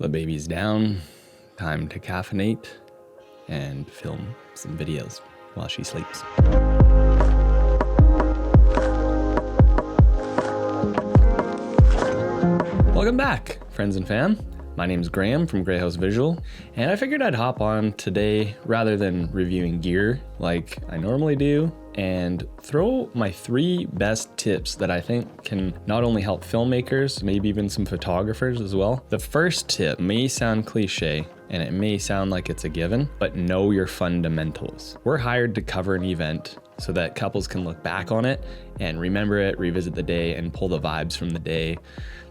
The baby's down, time to caffeinate and film some videos while she sleeps. Welcome back, friends and fam. My name's Graham from Greyhouse Visual, and I figured I'd hop on today rather than reviewing gear like I normally do, and throw my 3 best tips that I think can not only help filmmakers, maybe even some photographers as well. The first tip may sound cliche, and it may sound like it's a given, but know your fundamentals. We're hired to cover an event so that couples can look back on it and remember it, revisit the day, and pull the vibes from the day.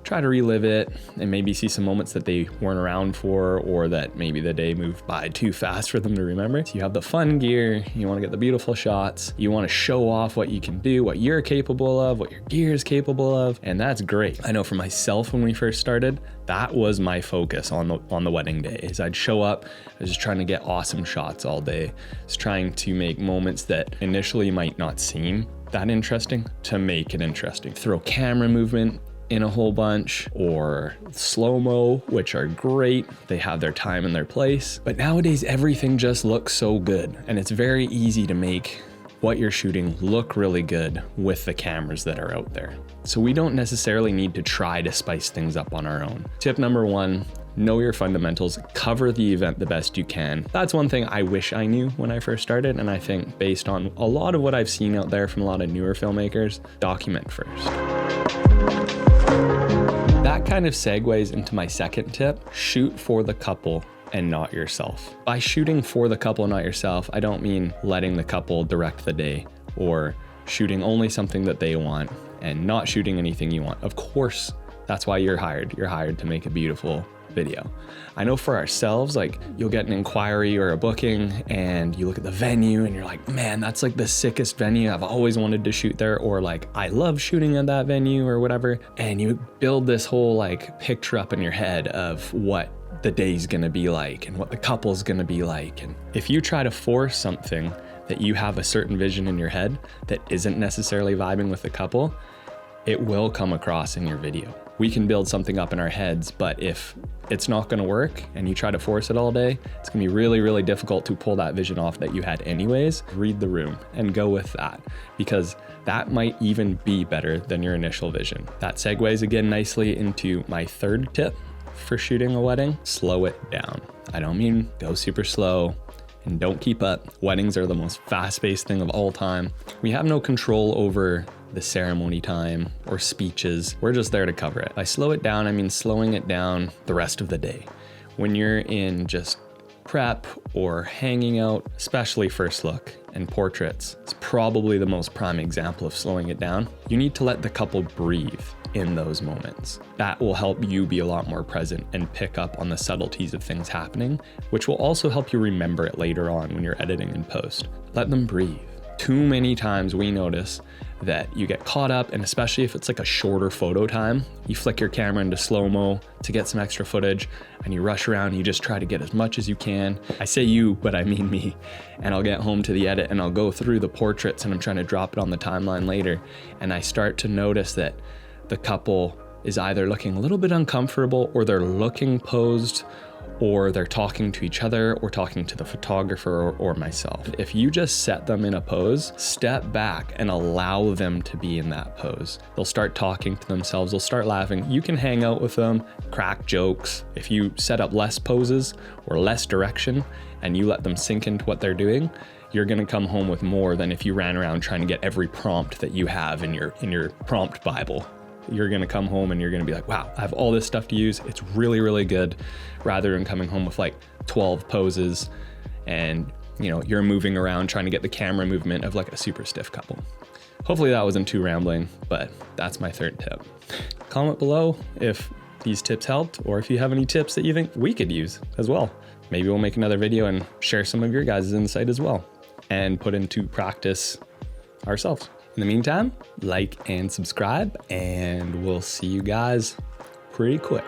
Try to relive it and maybe see some moments that they weren't around for, or that maybe the day moved by too fast for them to remember. So you have the fun gear, you want to get the beautiful shots, you want to show off what you can do, what you're capable of, what your gear is capable of, and that's great. I know for myself, when we first started, that was my focus on the wedding day. Is I'd show up, I was just trying to get awesome shots all day. I was trying to make moments that initially might not seem that interesting to make it interesting. Throw camera movement in a whole bunch, or slow-mo, which are great. They have their time and their place. But nowadays, everything just looks so good, and it's very easy to make what you're shooting look really good with the cameras that are out there. So we don't necessarily need to try to spice things up on our own. Tip number 1, know your fundamentals, cover the event the best you can. That's one thing I wish I knew when I first started, and I think based on a lot of what I've seen out there from a lot of newer filmmakers, document first. That kind of segues into my second tip: shoot for the couple and not yourself. By shooting for the couple and not yourself, I don't mean letting the couple direct the day or shooting only something that they want and not shooting anything you want. Of course, that's why you're hired. You're hired to make a beautiful video. I know for ourselves, like, you'll get an inquiry or a booking and you look at the venue and you're like, man, that's like the sickest venue. I've always wanted to shoot there, or like, I love shooting at that venue or whatever. And you build this whole like picture up in your head of what the day's gonna be like and what the couple's gonna be like. And if you try to force something that you have a certain vision in your head that isn't necessarily vibing with the couple, it will come across in your video. We can build something up in our heads, but if it's not gonna work and you try to force it all day, it's gonna be really, really difficult to pull that vision off that you had anyways. Read the room and go with that, because that might even be better than your initial vision. That segues again nicely into my third tip for shooting a wedding: slow it down. I don't mean go super slow and don't keep up. Weddings are the most fast-paced thing of all time. We have no control over the ceremony time or speeches. We're just there to cover it. By slow it down, I mean slowing it down the rest of the day. When you're in just prep or hanging out, especially first look and portraits, it's probably the most prime example of slowing it down. You need to let the couple breathe in those moments. That will help you be a lot more present and pick up on the subtleties of things happening, which will also help you remember it later on when you're editing in post. Let them breathe. Too many times we notice that you get caught up, and especially if it's like a shorter photo time, you flick your camera into slow-mo to get some extra footage and you rush around and you just try to get as much as you can. I say you, but I mean me. And I'll get home to the edit and I'll go through the portraits and I'm trying to drop it on the timeline later, and I start to notice that the couple is either looking a little bit uncomfortable, or they're looking posed, or they're talking to each other or talking to the photographer or myself. If you just set them in a pose, step back and allow them to be in that pose. They'll start talking to themselves, they'll start laughing. You can hang out with them, crack jokes. If you set up less poses or less direction and you let them sink into what they're doing, you're gonna come home with more than if you ran around trying to get every prompt that you have in your prompt Bible. You're gonna come home and you're gonna be like, wow, I have all this stuff to use. It's really, really good. Rather than coming home with like 12 poses and you're moving around trying to get the camera movement of like a super stiff couple. Hopefully that wasn't too rambling, but that's my third tip. Comment below if these tips helped, or if you have any tips that you think we could use as well. Maybe we'll make another video and share some of your guys' insight as well and put into practice ourselves. In the meantime, like and subscribe, and we'll see you guys pretty quick.